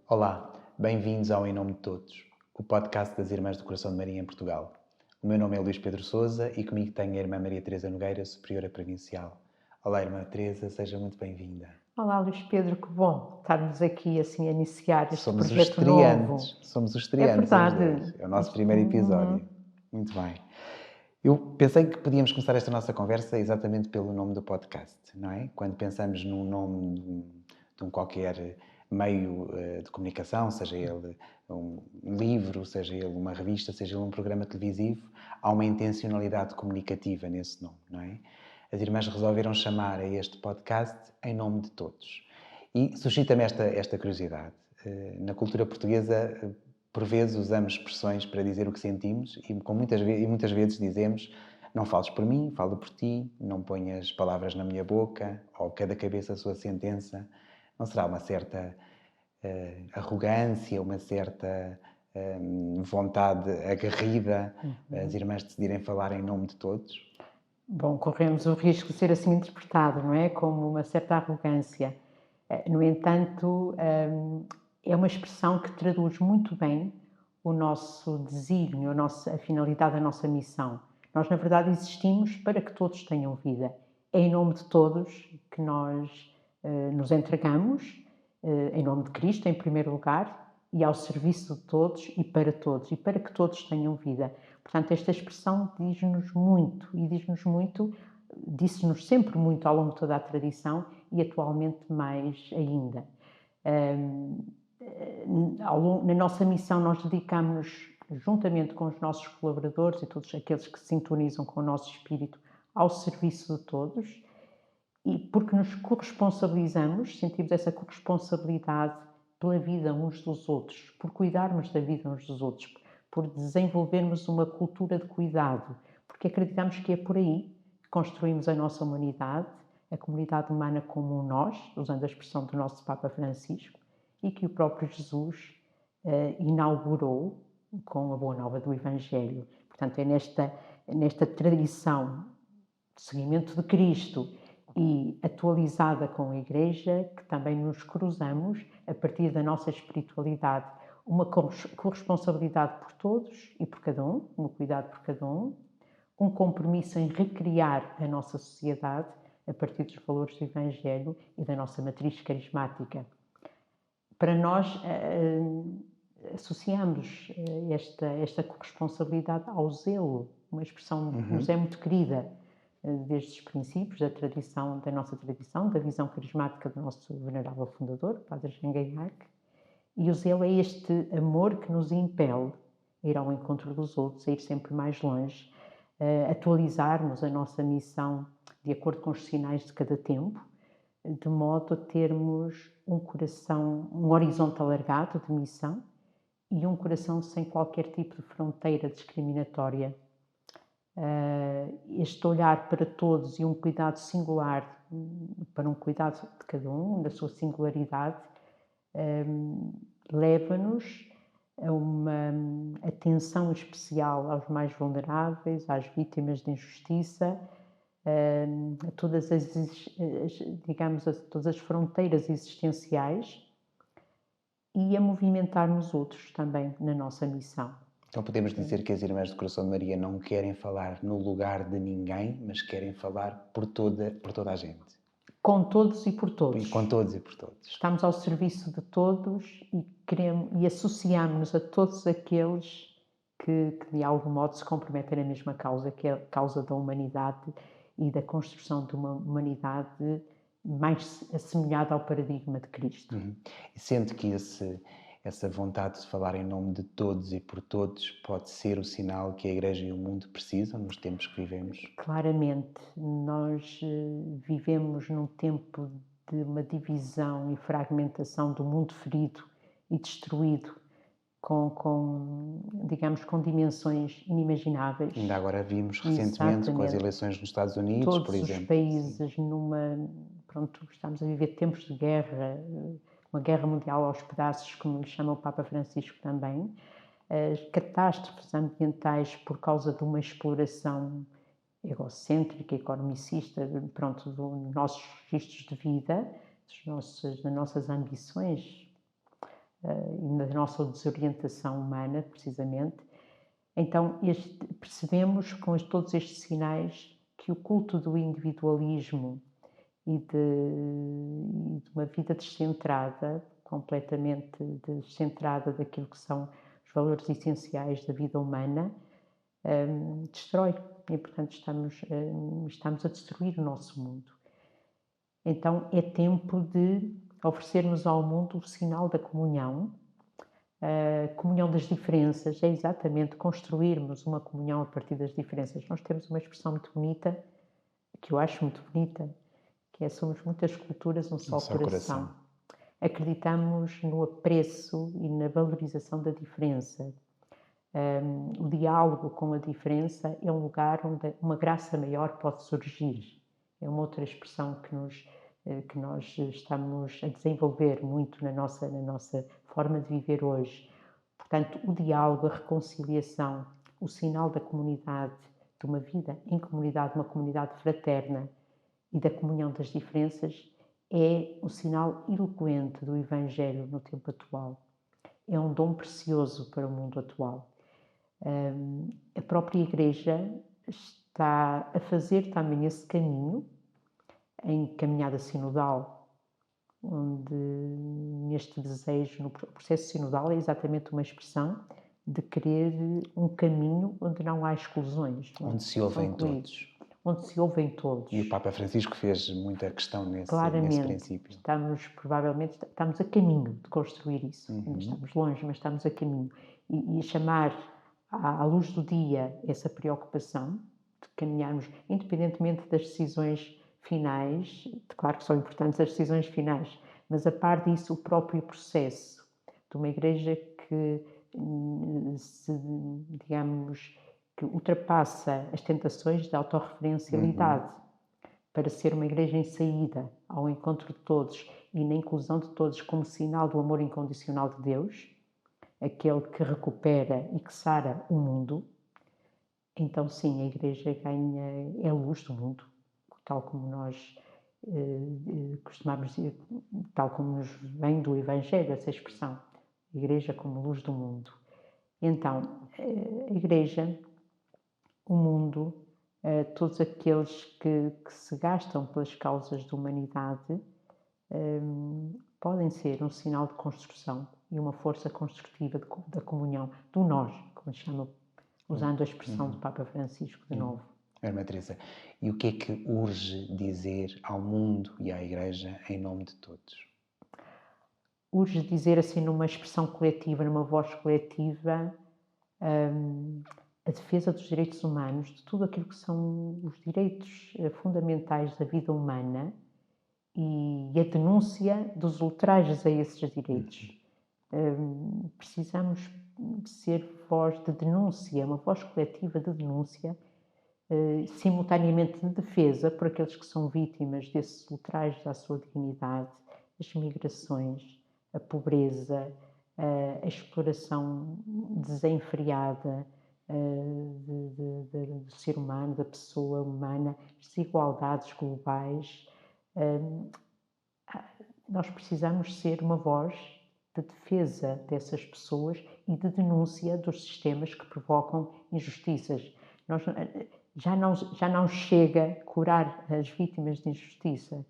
Olá, bem-vindos ao Em Nome de Todos, o podcast das Irmãs do Coração de Maria em Portugal. O meu nome é Luís Pedro Sousa e comigo tenho a Irmã Maria Teresa Nogueira, Superiora Provincial. Olá, Irmã Teresa, seja muito bem-vinda. Olá, Luís Pedro, que bom estarmos aqui assim a iniciar este Somos projeto os novo. somos os É estreantes verdade. os dois. É o nosso primeiro episódio. Muito bem. Eu pensei que podíamos começar esta nossa conversa exatamente pelo nome do podcast, não é? Quando pensamos num nome de um qualquer meio de comunicação, seja ele um livro, seja ele uma revista, seja ele um programa televisivo, há uma intencionalidade comunicativa nesse nome, não é? As irmãs resolveram chamar a este podcast Em Nome de Todos. E suscita-me esta curiosidade. Na cultura portuguesa, por vezes usamos expressões para dizer o que sentimos e muitas vezes dizemos: não fales por mim, fala por ti, não ponhas palavras na minha boca, ou cada cabeça a sua sentença. Não será uma certa arrogância, uma certa vontade aguerrida as irmãs decidirem falar em nome de todos? Bom, corremos o risco de ser assim interpretado, não é? Como uma certa arrogância. No entanto, é uma expressão que traduz muito bem o nosso desígnio, a finalidade da nossa missão. Nós, na verdade, existimos para que todos tenham vida. É em nome de todos que nós nos entregamos, em nome de Cristo, em primeiro lugar, e ao serviço de todos e para que todos tenham vida. Portanto, esta expressão diz-nos muito, e disse-nos sempre muito ao longo de toda a tradição e atualmente mais ainda. Na nossa missão nós dedicamos-nos, juntamente com os nossos colaboradores e todos aqueles que se sintonizam com o nosso espírito, ao serviço de todos, e porque nos corresponsabilizamos, sentimos essa corresponsabilidade pela vida uns dos outros, por cuidarmos da vida uns dos outros, por desenvolvermos uma cultura de cuidado, porque acreditamos que é por aí que construímos a nossa humanidade, a comunidade humana como um nós, usando a expressão do nosso Papa Francisco, e que o próprio Jesus inaugurou com a boa nova do Evangelho. Portanto, é nesta tradição de seguimento de Cristo e atualizada com a Igreja que também nos cruzamos a partir da nossa espiritualidade, uma corresponsabilidade por todos e por cada um, um cuidado por cada um compromisso em recriar a nossa sociedade a partir dos valores do Evangelho e da nossa matriz carismática. Para nós, associamos esta corresponsabilidade ao zelo, uma expressão que nos é muito querida desde os princípios da nossa tradição, da visão carismática do nosso venerável fundador, Padre Jean Gaillac. E o zelo é este amor que nos impele a ir ao encontro dos outros, a ir sempre mais longe, a atualizarmos a nossa missão de acordo com os sinais de cada tempo, de modo a termos um coração, um horizonte alargado de missão e um coração sem qualquer tipo de fronteira discriminatória. Este olhar para todos e um cuidado singular, para um cuidado de cada um, na sua singularidade, leva-nos a uma atenção especial aos mais vulneráveis, às vítimas de injustiça, a todas todas as fronteiras existenciais e a movimentar-nos outros também na nossa missão. Então podemos dizer que as Irmãs do Coração de Maria não querem falar no lugar de ninguém, mas querem falar por toda a gente. Com todos e por todos. E com todos e por todos. Estamos ao serviço de todos e associamos-nos a todos aqueles que de algum modo se comprometem na mesma causa, que é a causa da humanidade e da construção de uma humanidade mais assemelhada ao paradigma de Cristo. E sente que essa vontade de falar em nome de todos e por todos pode ser o sinal que a Igreja e o mundo precisam nos tempos que vivemos? Claramente, nós vivemos num tempo de uma divisão e fragmentação do mundo ferido e destruído, digamos, com dimensões inimagináveis. Ainda agora vimos recentemente com as eleições nos Estados Unidos, por exemplo. Todos os países estamos a viver tempos de guerra, uma guerra mundial aos pedaços, como lhe chama o Papa Francisco também. as catástrofes ambientais por causa de uma exploração egocêntrica, economicista, pronto, dos nossos registros de vida, das nossas ambições e da nossa desorientação humana, precisamente. Então, percebemos com todos estes sinais que o culto do individualismo e de uma vida descentrada, completamente descentrada daquilo que são os valores essenciais da vida humana, destrói. E, portanto, estamos a destruir o nosso mundo. Então, é tempo de oferecermos ao mundo o sinal da comunhão, a comunhão das diferenças, é exatamente construirmos uma comunhão a partir das diferenças. Nós temos uma expressão muito bonita, que eu acho muito bonita, que é: somos muitas culturas, um só coração. Acreditamos no apreço e na valorização da diferença. O diálogo com a diferença é um lugar onde uma graça maior pode surgir. É uma outra expressão que nós estamos a desenvolver muito na nossa forma de viver hoje. Portanto, o diálogo, a reconciliação, o sinal da comunidade, de uma vida em comunidade, uma comunidade fraterna e da comunhão das diferenças, é um sinal eloquente do Evangelho no tempo atual. É um dom precioso para o mundo atual. A própria Igreja está a fazer também esse caminho em caminhada sinodal, onde neste desejo, no processo sinodal, é exatamente uma expressão de querer um caminho onde não há exclusões. Onde se ouvem todos. Onde se ouvem todos. E o Papa Francisco fez muita questão nesse princípio. Estamos a caminho de construir isso. Ainda estamos longe, mas estamos a caminho. E chamar à luz do dia essa preocupação de caminharmos, independentemente das decisões finais, claro que são importantes as decisões finais, mas a par disso o próprio processo de uma Igreja que que ultrapassa as tentações da autorreferencialidade para ser uma Igreja em saída, ao encontro de todos e na inclusão de todos como sinal do amor incondicional de Deus, aquele que recupera e que sara o mundo. Então sim, a Igreja é a luz do mundo, tal como nós costumamos dizer, tal como nos vem do Evangelho, essa expressão, a Igreja como luz do mundo. Então, a Igreja, o mundo, todos aqueles que se gastam pelas causas da humanidade, podem ser um sinal de construção e uma força construtiva da comunhão, do nós, como se chama, usando a expressão do Papa Francisco de novo. Irmã Teresa, e o que é que urge dizer ao mundo e à Igreja em nome de todos? Urge dizer, assim, numa expressão coletiva, numa voz coletiva, a defesa dos direitos humanos, de tudo aquilo que são os direitos fundamentais da vida humana e a denúncia dos ultrajes a esses direitos. Precisamos ser voz de denúncia, uma voz coletiva de denúncia, simultaneamente de defesa por aqueles que são vítimas desses ultrajes à sua dignidade, as migrações, a pobreza, a exploração desenfreada do ser humano, da pessoa humana, as desigualdades globais. Nós precisamos ser uma voz de defesa dessas pessoas e de denúncia dos sistemas que provocam injustiças. Já não chega curar as vítimas de injustiça.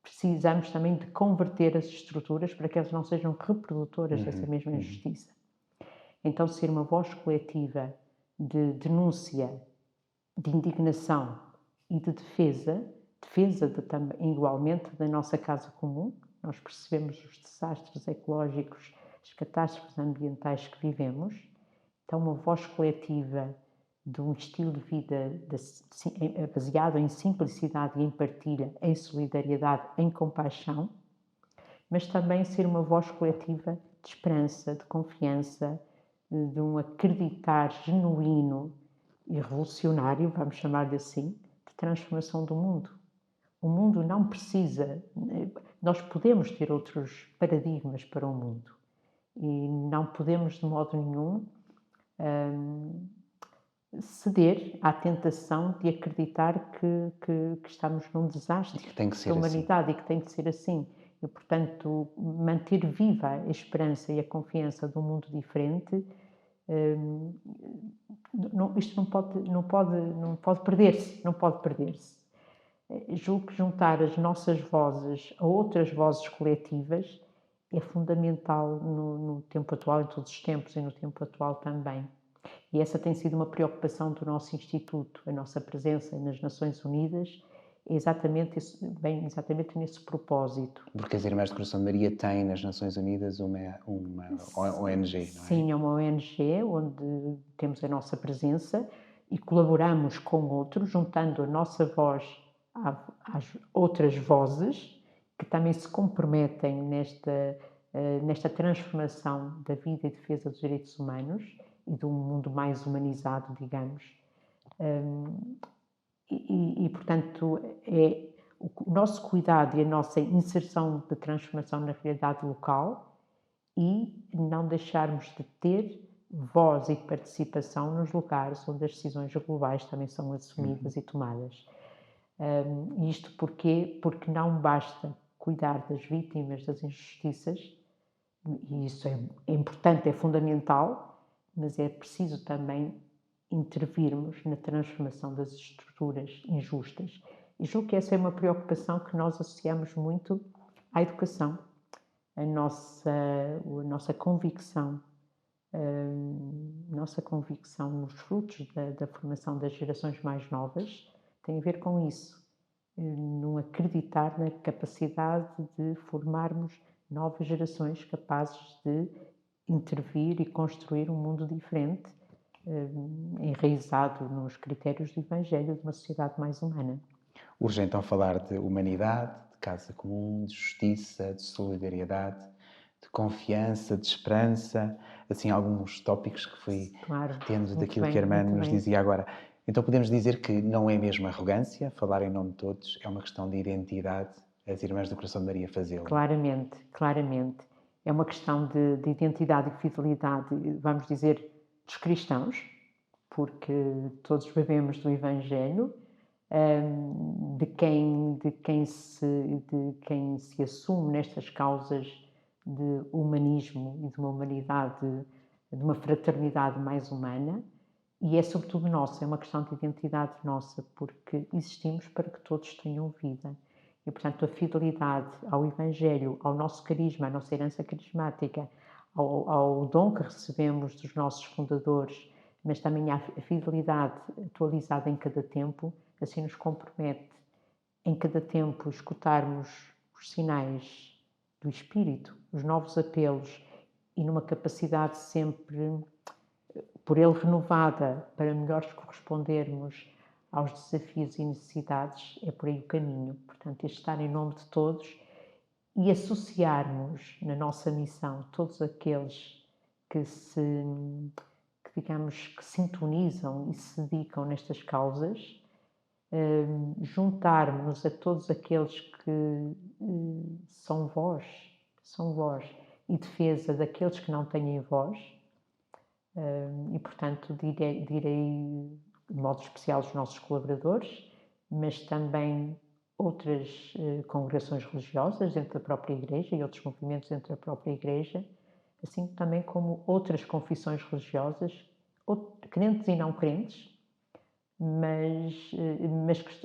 Precisamos também de converter as estruturas para que elas não sejam reprodutoras dessa mesma injustiça. Então, ser uma voz coletiva de denúncia, de indignação e de defesa também, igualmente, da nossa casa comum. Nós percebemos os desastres ecológicos, as catástrofes ambientais que vivemos. Então, uma voz coletiva de um estilo de vida baseado em simplicidade e em partilha, em solidariedade, em compaixão, mas também ser uma voz coletiva de esperança, de confiança, de um acreditar genuíno e revolucionário, vamos chamar-lhe assim, de transformação do mundo. O mundo não precisa, nós podemos ter outros paradigmas para o mundo e não podemos de modo nenhum ceder à tentação de acreditar que estamos num desastre Que tem que ser da assim. humanidade e que tem que ser assim. E, portanto, manter viva a esperança e a confiança de um mundo diferente, hum, isto não pode perder-se, não pode perder-se. Julgo que juntar as nossas vozes a outras vozes coletivas é fundamental no tempo atual, em todos os tempos e no tempo atual também. E essa tem sido uma preocupação do nosso Instituto, a nossa presença nas Nações Unidas, é exatamente nesse propósito. Porque as Irmãs do Coração de Maria têm nas Nações Unidas uma ONG, não é? Sim, é uma ONG onde temos a nossa presença e colaboramos com outros, juntando a nossa voz às outras vozes que também se comprometem nesta transformação da vida e defesa dos direitos humanos e de um mundo mais humanizado, digamos. Portanto, é o nosso cuidado e a nossa inserção de transformação na realidade local e não deixarmos de ter voz e participação nos lugares onde as decisões globais também são assumidas e tomadas. Isto porquê? Porque não basta cuidar das vítimas das injustiças, e isso é importante, é fundamental, mas é preciso também intervirmos na transformação das estruturas injustas. E julgo que essa é uma preocupação que nós associamos muito à educação. A nossa convicção nos frutos da formação das gerações mais novas tem a ver com isso, não acreditar na capacidade de formarmos novas gerações capazes de intervir e construir um mundo diferente, enraizado nos critérios do Evangelho de uma sociedade mais humana. Urge então falar de humanidade, de casa comum, de justiça, de solidariedade, de confiança, de esperança, assim alguns tópicos que fui retendo daquilo que a irmã nos dizia agora. Então podemos dizer que não é mesmo arrogância falar em nome de todos, é uma questão de identidade, as Irmãs do Coração de Maria fazê-lo. Claramente, claramente. É uma questão de identidade e fidelidade, vamos dizer, dos cristãos, porque todos bebemos do Evangelho, de quem se assume nestas causas de humanismo e de uma humanidade, de uma fraternidade mais humana, e é sobretudo nossa, é uma questão de identidade nossa, porque existimos para que todos tenham vida. E, portanto, a fidelidade ao Evangelho, ao nosso carisma, à nossa herança carismática, ao dom que recebemos dos nossos fundadores, mas também à fidelidade atualizada em cada tempo, assim nos compromete em cada tempo escutarmos os sinais do Espírito, os novos apelos e numa capacidade sempre por ele renovada para melhor correspondermos aos desafios e necessidades, é por aí o caminho. Portanto, este estar em nome de todos e associarmos na nossa missão todos aqueles que sintonizam e se dedicam nestas causas, juntarmos a todos aqueles que são voz e defesa daqueles que não têm voz, e portanto direi de modo especial os nossos colaboradores, mas também outras congregações religiosas dentro da própria Igreja e outros movimentos dentro da própria Igreja, assim também como outras confissões religiosas, crentes e não crentes,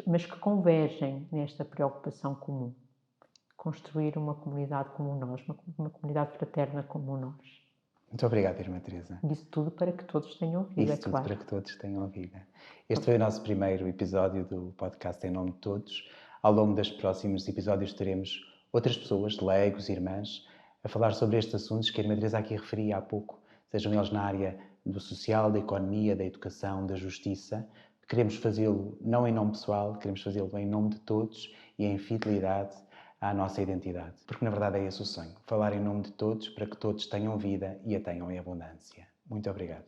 mas que convergem nesta preocupação comum. Construir uma comunidade como nós, uma comunidade fraterna como nós. Muito obrigado, Irmã Teresa. Isso tudo para que todos tenham vida, Isso tudo para que todos tenham vida. Este foi o nosso primeiro episódio do podcast Em Nome de Todos. Ao longo dos próximos episódios teremos outras pessoas, leigos, irmãs, a falar sobre estes assuntos que a Irmã Teresa aqui referia há pouco, sejam eles na área do social, da economia, da educação, da justiça. Queremos fazê-lo não em nome pessoal, queremos fazê-lo em nome de todos e em fidelidade à nossa identidade. Porque na verdade é esse o sonho, falar em nome de todos para que todos tenham vida e a tenham em abundância. Muito obrigado.